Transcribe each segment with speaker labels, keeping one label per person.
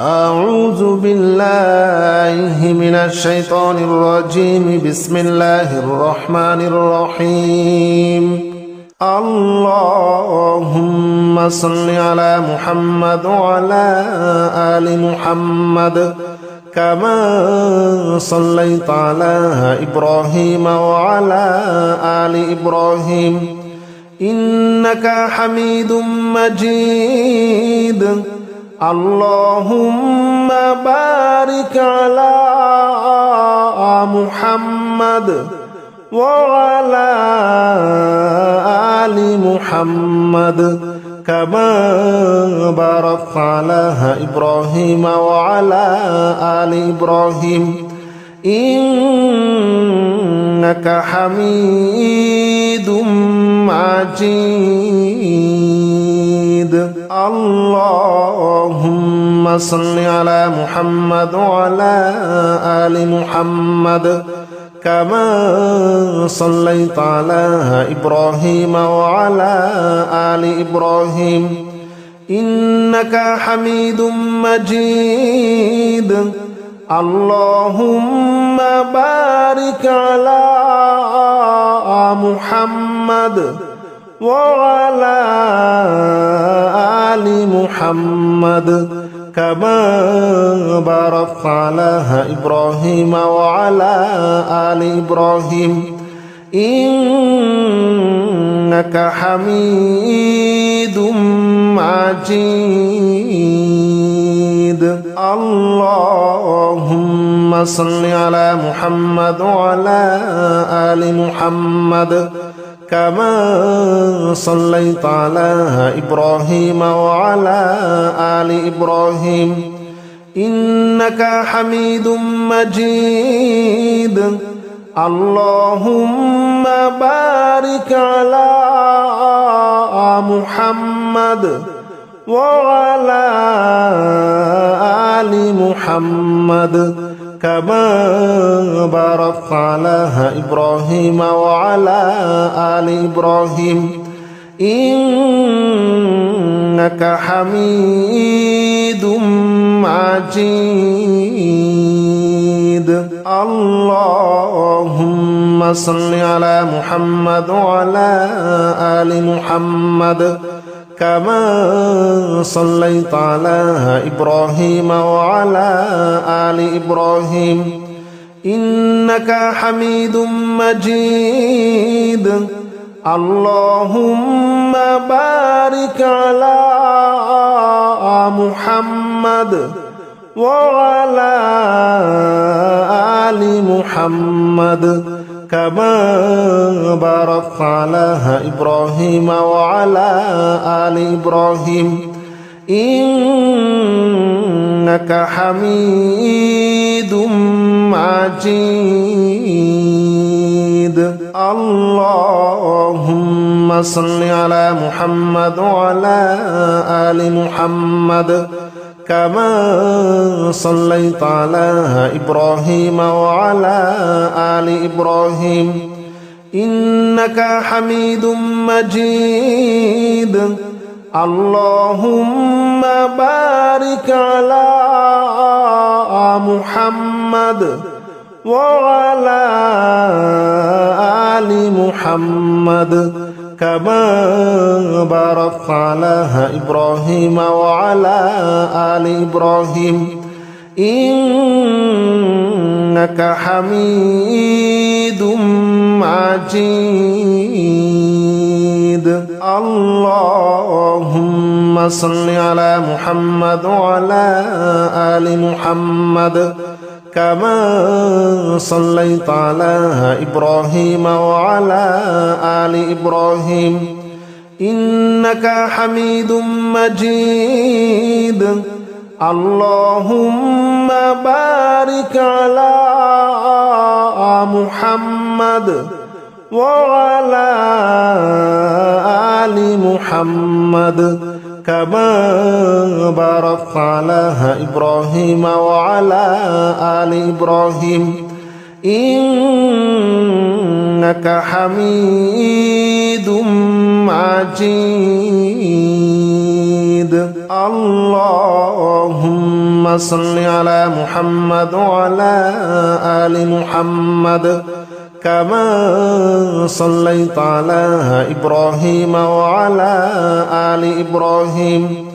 Speaker 1: أعوذ بالله من الشيطان الرجيم. بسم الله الرحمن الرحيم. اللهم صل على محمد وعلى آل محمد كما صليت على إبراهيم وعلى آل إبراهيم إنك حميد مجيد. اللهم بارك على محمد وعلى آل محمد كما باركت على إبراهيم وعلى آل إبراهيم إنك حميد مجيد. اللهم صل على محمد وعلى آل محمد كما صليت على إبراهيم وعلى آل إبراهيم إنك حميد مجيد. اللهم بارك على محمد وعلى آل محمد كما باركت على إبراهيم وعلى آل إبراهيم إنك حميد مجيد. اللهم صل على محمد وعلى آل محمد كما صليت على إبراهيم وعلى آل إبراهيم إنك حميد مجيد. اللهم بارك على محمد وعلى آل محمد كما باركت على إبراهيم وعلى آل إبراهيم إنك حميد مجيد. اللهم صل على محمد وعلى آل محمد كما صليت على إبراهيم وعلى آل إبراهيم إنك حميد مجيد. اللهم بارك على محمد وعلى آل محمد كما باركت على إبراهيم وعلى آل إبراهيم إنك حميد مجيد. اللهم صل على محمد وعلى آل محمد كما صليت على إبراهيم وعلى آل إبراهيم إنك حميد مجيد. اللهم بارك على محمد وعلى آل محمد كما باركت على إبراهيم وعلى آل إبراهيم إنك حميد مجيد. اللهم صل على محمد وعلى آل محمد كما صليت على إبراهيم وعلى آل إبراهيم إنك حميد مجيد. اللهم بارك على محمد وعلى آل محمد كما باركت على إبراهيم وعلى آل إبراهيم إنك حميد مجيد. اللهم صل على محمد وعلى آل محمد كما صليت على إبراهيم وعلى آل إبراهيم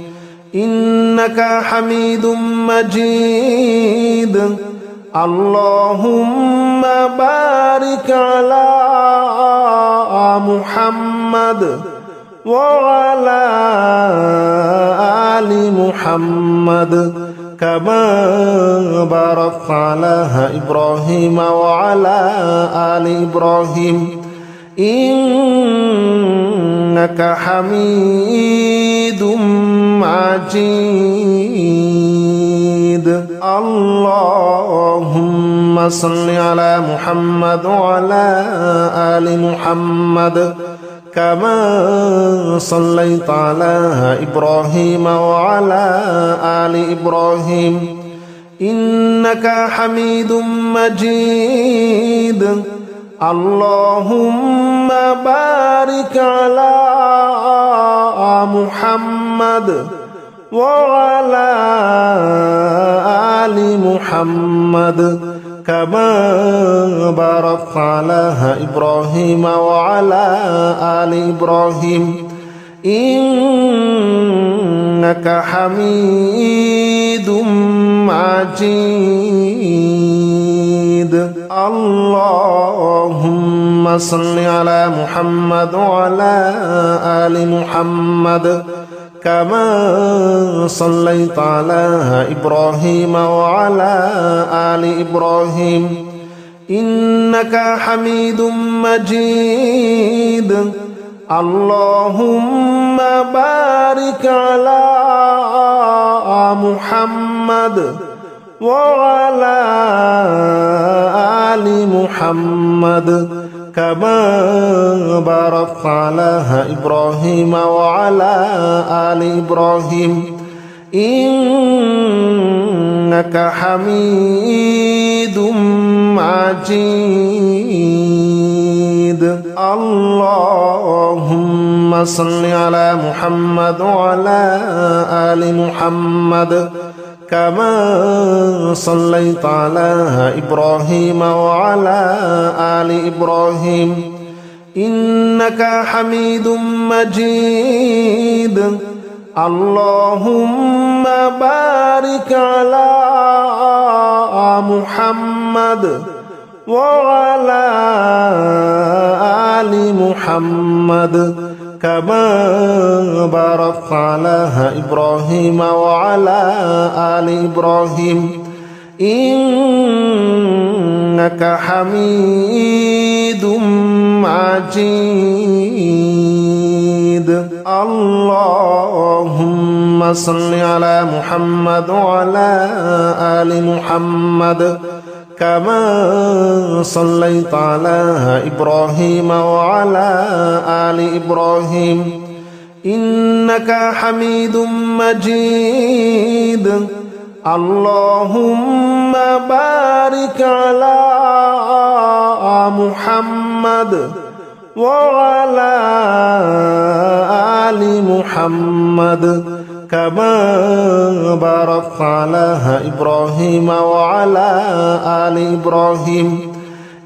Speaker 1: إنك حميد مجيد اللهم بارك على محمد وعلى آل محمد كما باركت على إبراهيم وعلى آل إبراهيم إنك حميد مجيد اللهم صل على محمد وعلى آل محمد كما صليت على إبراهيم وعلى آل إبراهيم إنك حميد مجيد اللهم بارك على محمد وعلى آل محمد كما باركت على إبراهيم وعلى آل إبراهيم إنك حميد مجيد اللهم صل على محمد وعلى آل محمد كما صليت على إبراهيم وعلى آل إبراهيم إنك حميد مجيد اللهم بارك على محمد وعلى آل محمد كما باركت على إبراهيم وعلى آل إبراهيم إنك حميد مجيد اللهم صل على محمد وعلى آل محمد كما صليت على إبراهيم وعلى آل إبراهيم إنك حميد مجيد اللهم بارك على محمد وعلى آل محمد كما باركت على إبراهيم وعلى آل إبراهيم إنك حميد مجيد اللهم صل على محمد وعلى آل محمد كما صليت على إبراهيم وعلى آل إبراهيم إنك حميد مجيد اللهم بارك على محمد وعلى آل محمد كما باركت على إبراهيم وعلى آل إبراهيم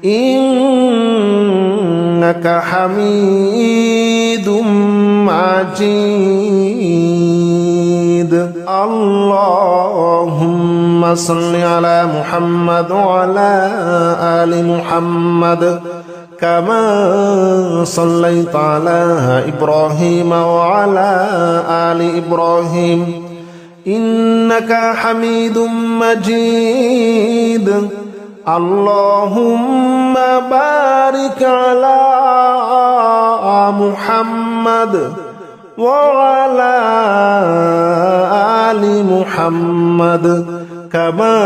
Speaker 1: إنك حميد مجيد اللهم صل على محمد وعلى آل محمد كما صليت على إبراهيم وعلى آل إبراهيم إنك حميد مجيد اللهم بارك على محمد وعلى آل محمد كما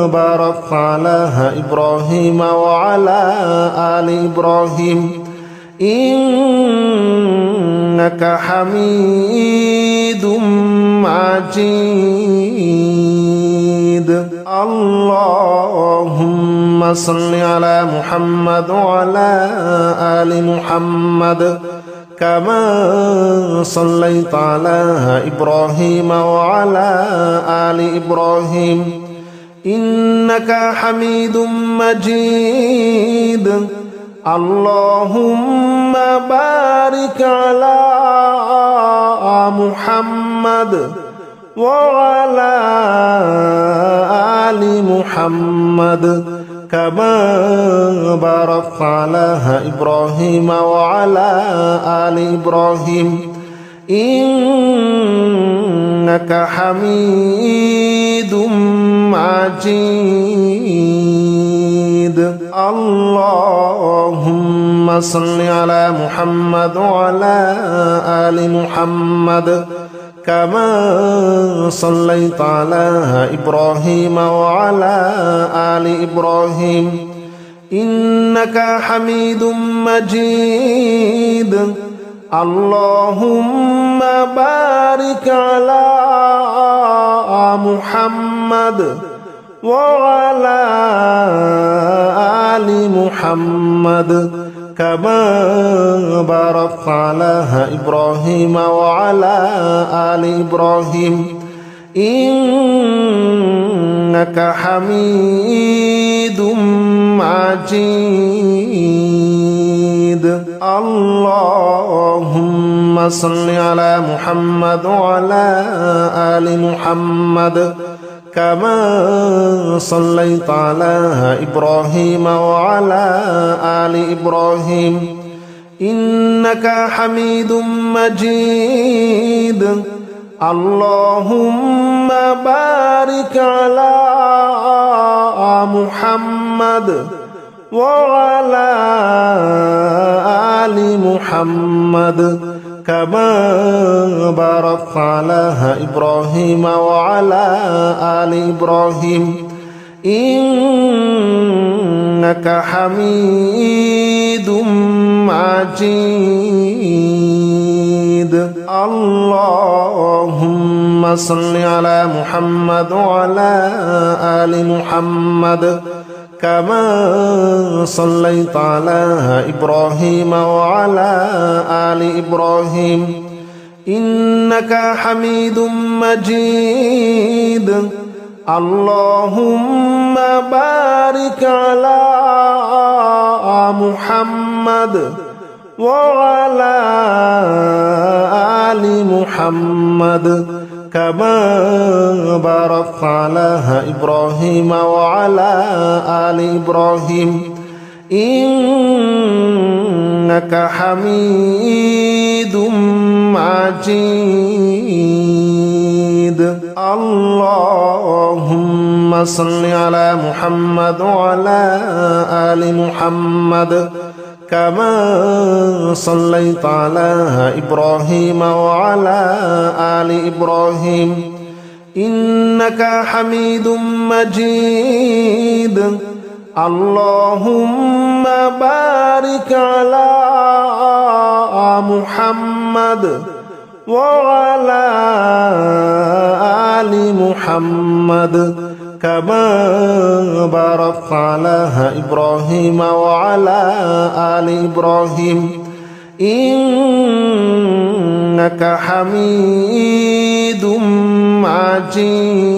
Speaker 1: باركت على إبراهيم وعلى آل إبراهيم إنك حميد مجيد اللهم صل على محمد وعلى آل محمد كما صليت على إبراهيم وعلى آل إبراهيم إنك حميد مجيد اللهم بارك على محمد وعلى آل محمد كما باركت على إبراهيم وعلى آل إبراهيم إنك حميد مجيد اللهم صل على محمد وعلى آل محمد كما صليت على إبراهيم وعلى آل إبراهيم إنك حميد مجيد اللهم بارك على محمد وعلى آل محمد كما باركت على إبراهيم وعلى آل إبراهيم إنك حميد مجيد اللهم صل على محمد وعلى آل محمد كما صليت على إبراهيم وعلى آل إبراهيم إنك حميد مجيد اللهم بارك على محمد وعلى آل محمد كما باركت على إبراهيم وعلى آل إبراهيم إنك حميد مجيد اللهم صل على محمد وعلى آل محمد كما صليت على إبراهيم وعلى آل إبراهيم إنك حميد مجيد اللهم بارك على محمد وعلى آل محمد كما باركت على إبراهيم وعلى آل إبراهيم إنك حميد مجيد اللهم صل على محمد وعلى آل محمد كما صليت على إبراهيم وعلى آل إبراهيم إنك حميد مجيد اللهم بارك على محمد وعلى آل محمد كما باركت على إبراهيم وعلى آل إبراهيم إنك حميد مجيد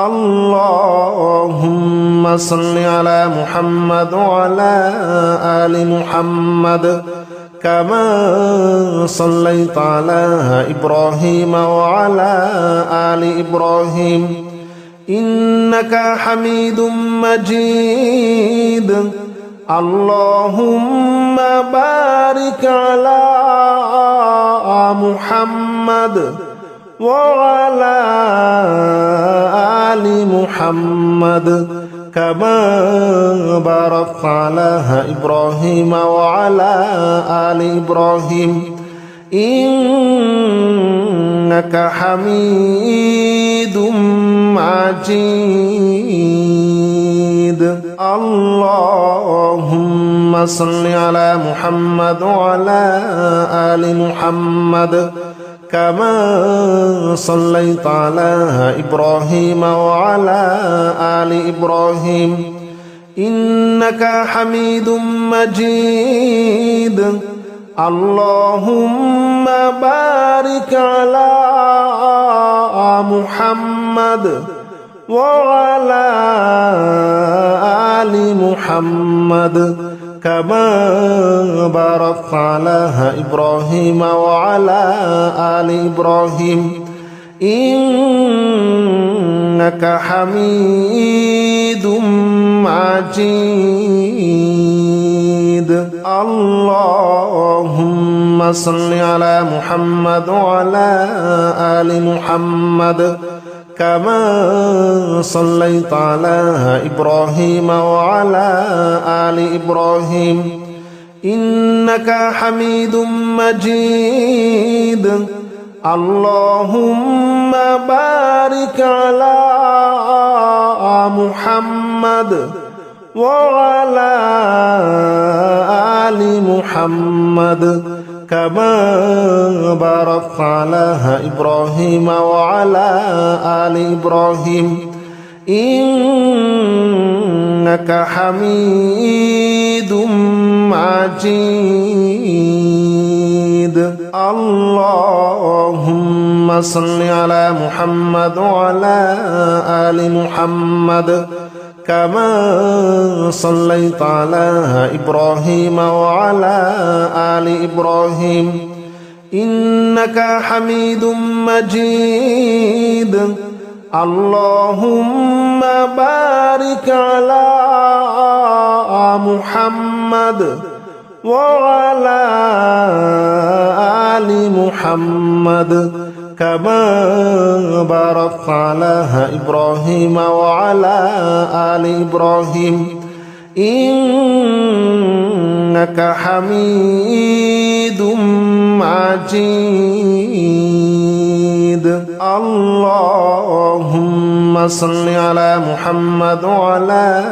Speaker 1: اللهم صل على محمد وعلى آل محمد كما صليت على إبراهيم وعلى آل إبراهيم إنك حميد مجيد اللهم بارك على محمد وعلى آل محمد كما باركت على إبراهيم وعلى آل إبراهيم إنك حميد مجيد اللهم صل على محمد وعلى آل محمد كما صليت على إبراهيم وعلى آل إبراهيم إنك حميد مجيد اللهم بارك على محمد وعلى آل محمد كما باركت على إبراهيم وعلى آل إبراهيم إنك حميد مجيد اللهم صل على محمد وعلى آل محمد كما صليت على إبراهيم وعلى آل إبراهيم إنك حميد مجيد اللهم بارك على محمد وعلى آل محمد كما باركت على إبراهيم وعلى آل إبراهيم إنك حميد مجيد اللهم صل على محمد وعلى آل محمد كما صليت على إبراهيم وعلى آل إبراهيم إنك حميد مجيد اللهم بارك على محمد وعلى آل محمد كما باركت على إبراهيم وعلى آل إبراهيم إنك حميد مجيد اللهم صل على محمد وعلى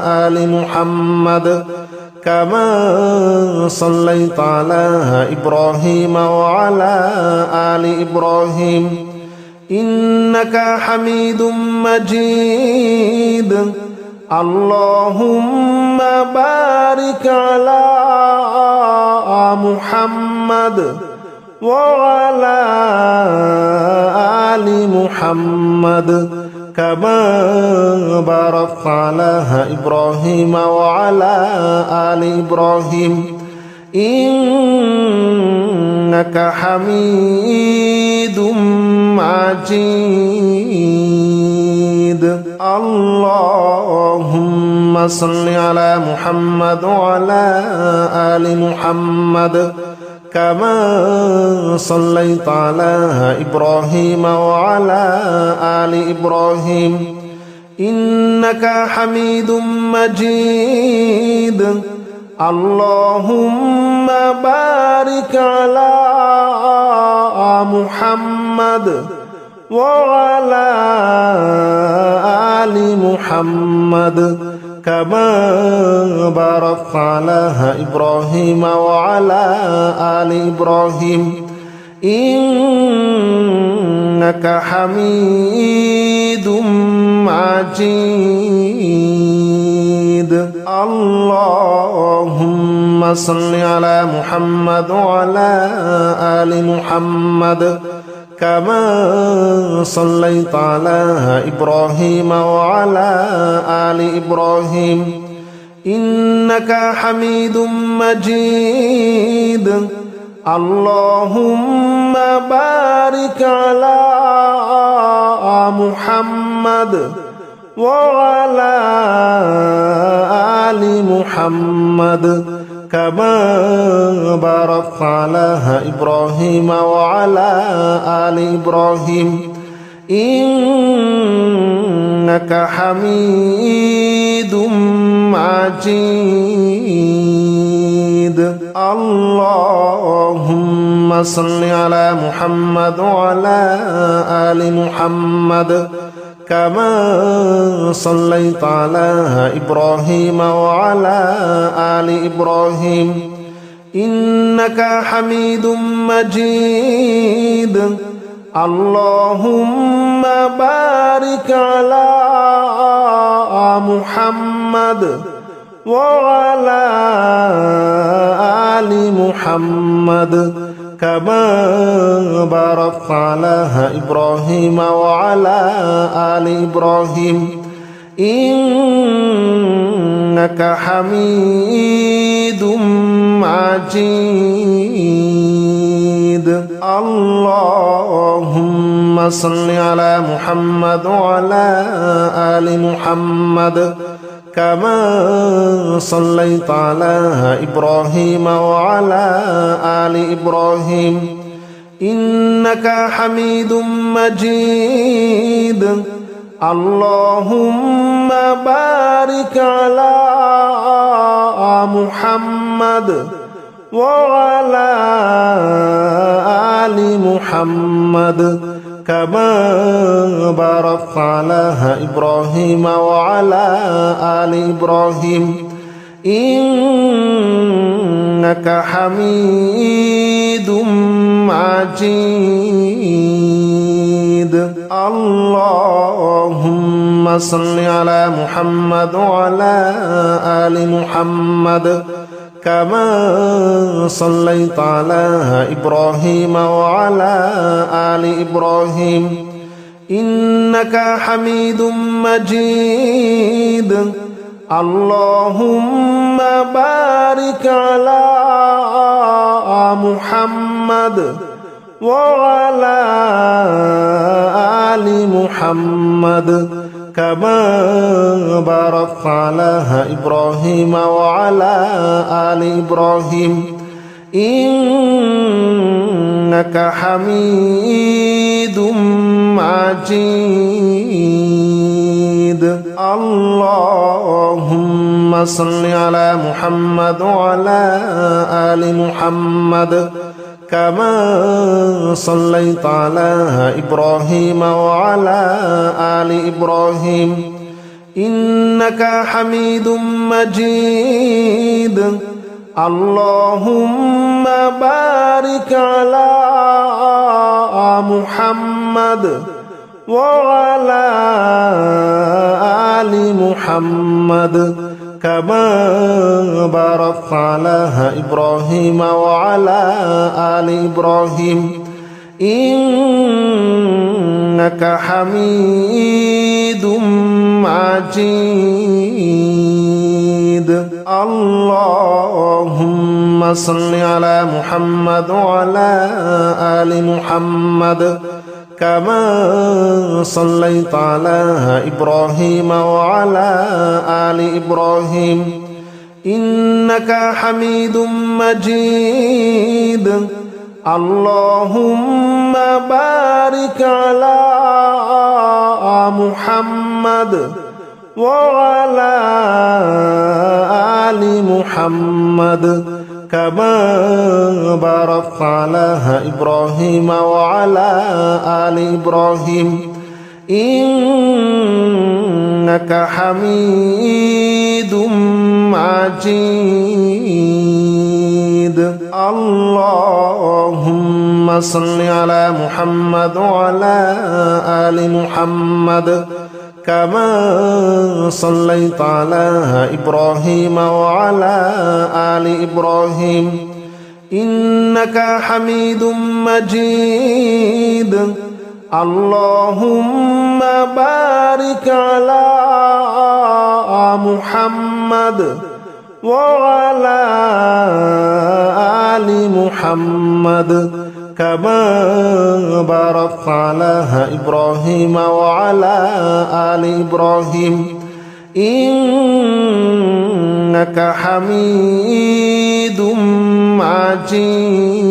Speaker 1: آل محمد كما صليت على إبراهيم وعلى آل إبراهيم إنك حميد مجيد اللهم بارك على محمد وعلى آل محمد كما باركت على إبراهيم وعلى آل إبراهيم إنك حميد مجيد اللهم صل على محمد وعلى آل محمد كما صليت على إبراهيم وعلى آل إبراهيم إنك حميد مجيد اللهم بارك على محمد وعلى آل محمد كما باركت على إبراهيم وعلى آل إبراهيم إنك حميد مجيد اللهم صل على محمد وعلى آل محمد كما صليت على إبراهيم وعلى آل إبراهيم إنك حميد مجيد اللهم بارك على محمد وعلى آل محمد كما باركت على إبراهيم وعلى آل إبراهيم إنك حميد مجيد اللهم صل على محمد وعلى آل محمد كما صليت على إبراهيم وعلى آل إبراهيم إنك حميد مجيد اللهم بارك على محمد وعلى آل محمد كما باركت على إبراهيم وعلى آل إبراهيم إنك حميد مجيد اللهم صل على محمد وعلى آل محمد كما صليت على إبراهيم وعلى آل إبراهيم إنك حميد مجيد اللهم بارك على محمد وعلى آل محمد كما باركت على إبراهيم وعلى آل إبراهيم إنك حميد مجيد اللهم صل على محمد وعلى آل محمد كما صليت على إبراهيم وعلى آل إبراهيم إنك حميد مجيد اللهم بارك على محمد وعلى آل محمد كما باركت على إبراهيم وعلى آل إبراهيم إنك حميد مجيد اللهم صل على محمد وعلى آل محمد كما صليت على إبراهيم وعلى آل إبراهيم إنك حميد مجيد اللهم بارك على محمد وعلى آل محمد كما باركت على إبراهيم وعلى آل إبراهيم إنك حميد مجيد اللهم صل على محمد وعلى آل محمد كما صليت على إبراهيم وعلى آل إبراهيم إنك حميد مجيد اللهم بارك على محمد وعلى آل محمد كما باركت على إبراهيم وعلى آل إبراهيم إنك حميد مجيد اللهم صل على محمد وعلى آل محمد كما صليت على إبراهيم وعلى آل إبراهيم إنك حميد مجيد اللهم بارك على محمد وعلى آل محمد كما باركت على إبراهيم وعلى آل إبراهيم إنك حميد مجيد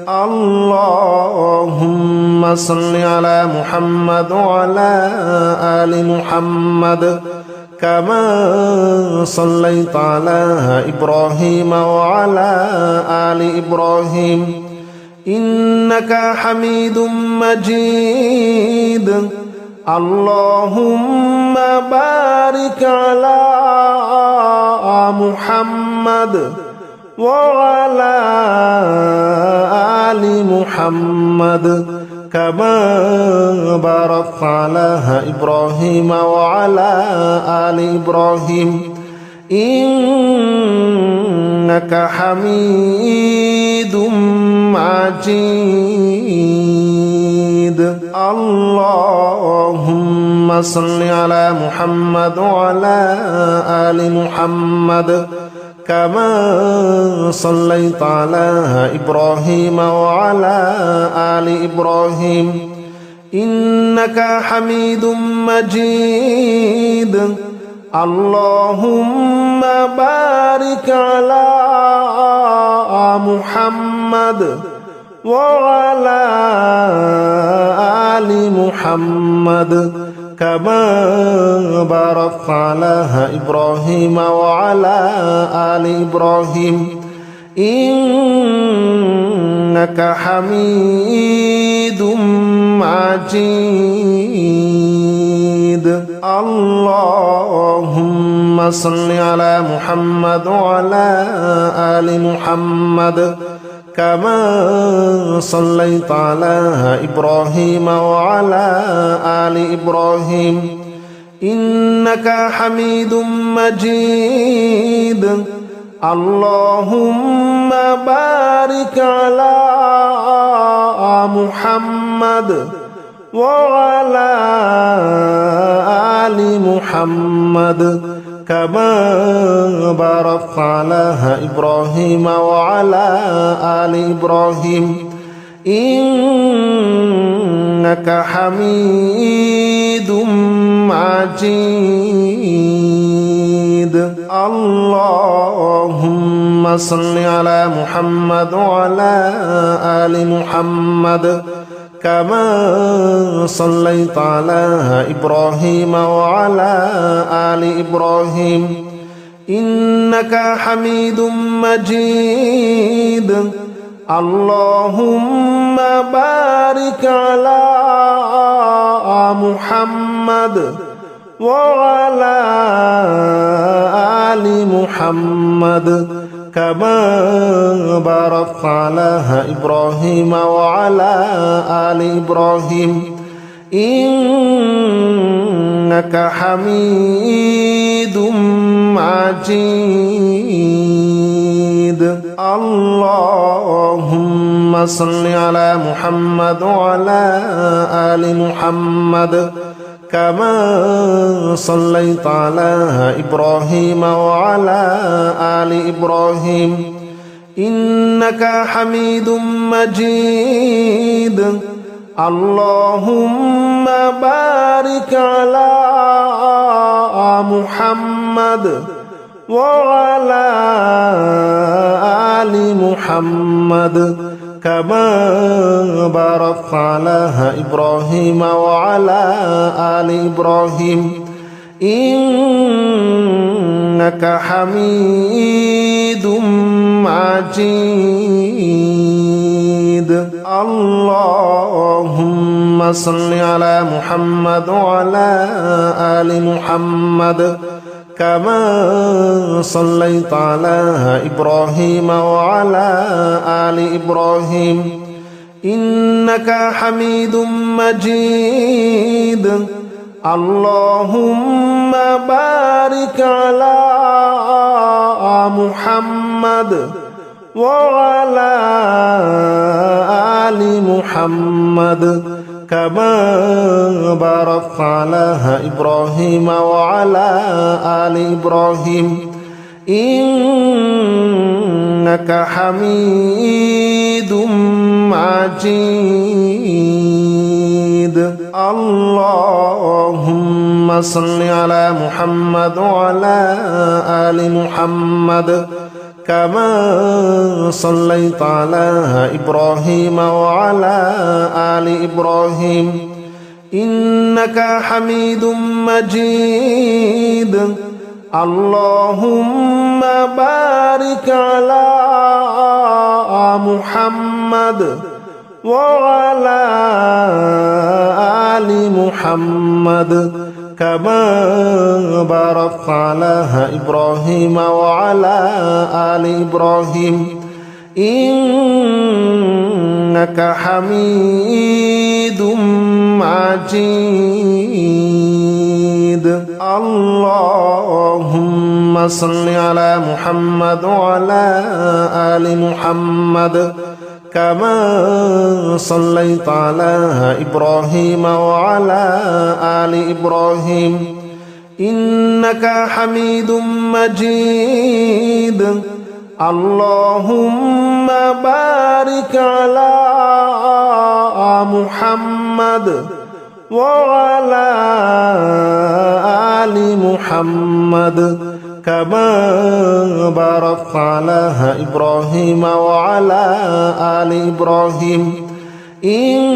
Speaker 1: اللهم صل على محمد وعلى آل محمد كما صليت على إبراهيم وعلى آل إبراهيم إنك حميد مجيد اللهم بارك على محمد وعلى آل محمد كما باركت على إبراهيم وعلى آل إبراهيم إنك حميد مجيد اللهم صل على محمد وعلى آل محمد كما صليت على إبراهيم وعلى آل إبراهيم إنك حميد مجيد اللهم بارك على محمد وعلى آل محمد كما باركت على إبراهيم وعلى آل إبراهيم إنك حميد مجيد اللهم صل على محمد وعلى آل محمد كما صليت على إبراهيم وعلى آل إبراهيم إنك حميد مجيد اللهم بارك على محمد وعلى آل محمد كما باركت على إبراهيم وعلى آل إبراهيم إنك حميد مجيد اللهم صل على محمد وعلى آل محمد كما صليت على إبراهيم وعلى آل إبراهيم إنك حميد مجيد اللهم بارك على محمد وعلى آل محمد كما باركت على إبراهيم وعلى آل إبراهيم إنك حميد مجيد اللهم صل على محمد وعلى آل محمد كما صليت على إبراهيم وعلى آل إبراهيم إنك حميد مجيد اللهم بارك على محمد وعلى آل محمد كما باركت على إبراهيم وعلى آل إبراهيم إنك حميد مجيد اللهم صل على محمد وعلى آل محمد كما صليت على إبراهيم وعلى آل إبراهيم إنك حميد مجيد اللهم بارك على محمد وعلى آل محمد كما باركت على إبراهيم وعلى آل إبراهيم إنك حميد مجيد اللهم صل على محمد وعلى آل محمد كما صليت على إبراهيم وعلى آل إبراهيم إنك حميد مجيد اللهم بارك على محمد وعلى آل محمد كما باركت على إبراهيم وعلى آل إبراهيم إنك حميد مجيد اللهم صل على محمد وعلى آل محمد كما صليت على إبراهيم وعلى آل إبراهيم إنك حميد مجيد اللهم بارك على محمد وعلى آل محمد كما باركت على إبراهيم وعلى آل إبراهيم إنك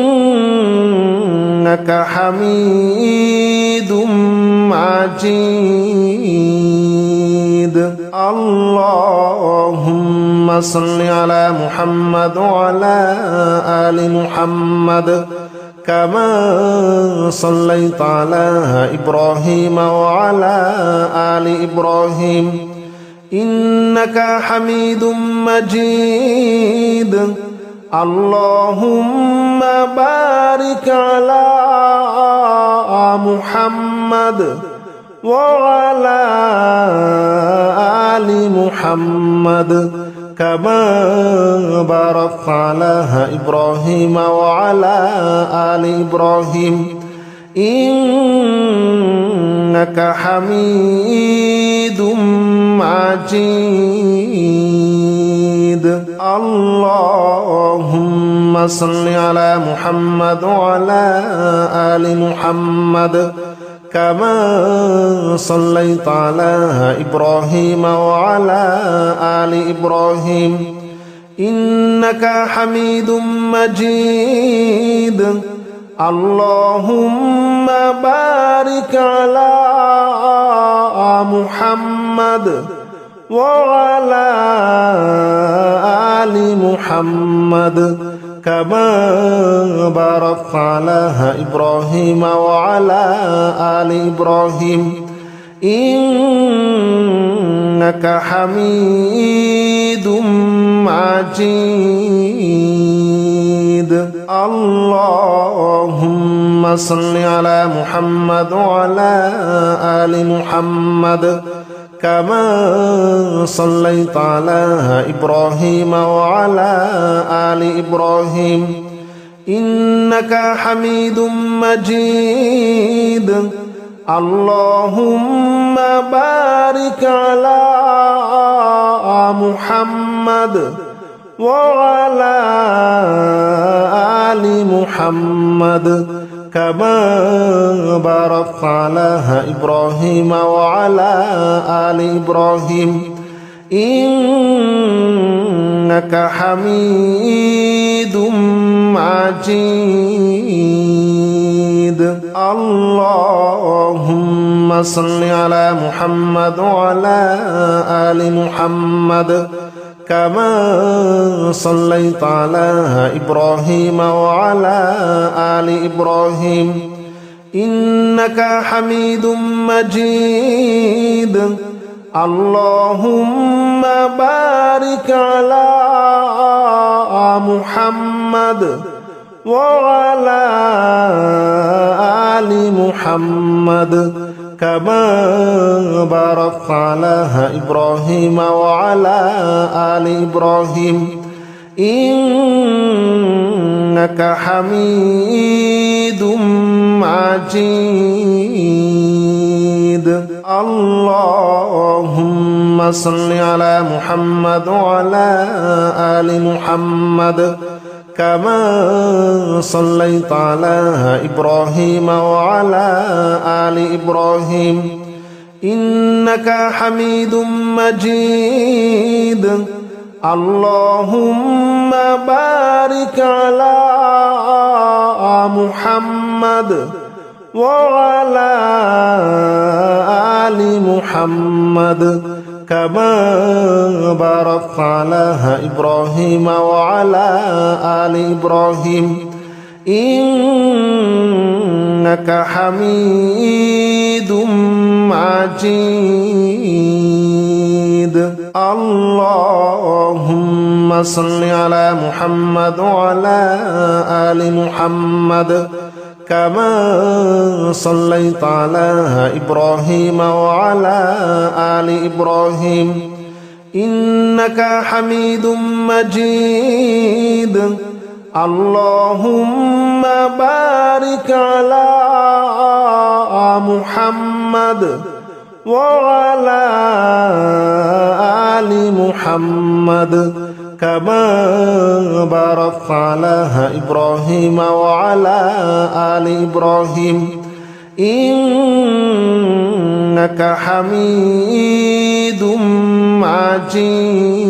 Speaker 1: حميد مجيد اللهم صل على محمد وعلى آل محمد كما صليت على إبراهيم وعلى آل إبراهيم إنك حميد مجيد اللهم بارك على محمد وعلى آل محمد كما باركت على إبراهيم وعلى آل إبراهيم إنك حميد مجيد اللهم صل على محمد وعلى آل محمد كما صليت على إبراهيم وعلى آل إبراهيم إنك حميد مجيد اللهم بارك على محمد وعلى آل محمد كما باركت على إبراهيم وعلى آل إبراهيم إنك حميد مجيد اللهم صل على محمد وعلى آل محمد كما صليت على إبراهيم وعلى آل إبراهيم إنك حميد مجيد اللهم بارك على محمد وعلى آل محمد كما باركت على إبراهيم وعلى آل إبراهيم إنك حميد مجيد اللهم صل على محمد وعلى آل محمد كما صليت على إبراهيم وعلى آل إبراهيم إنك حميد مجيد اللهم بارك على محمد وعلى آل محمد كما باركت على إبراهيم وعلى آل إبراهيم إنك حميد مجيد اللهم صل على محمد وعلى آل محمد كما صليت على إبراهيم وعلى آل إبراهيم إنك حميد مجيد اللهم بارك على محمد وعلى آل محمد كما باركت على إبراهيم وعلى آل إبراهيم إنك حميد مجيد اللهم صل على محمد وعلى آل محمد كما صليت على إبراهيم وعلى آل إبراهيم إنك حميد مجيد اللهم بارك على محمد وعلى آل محمد كما باركت على إبراهيم وعلى آل إبراهيم إنك حميد مجيد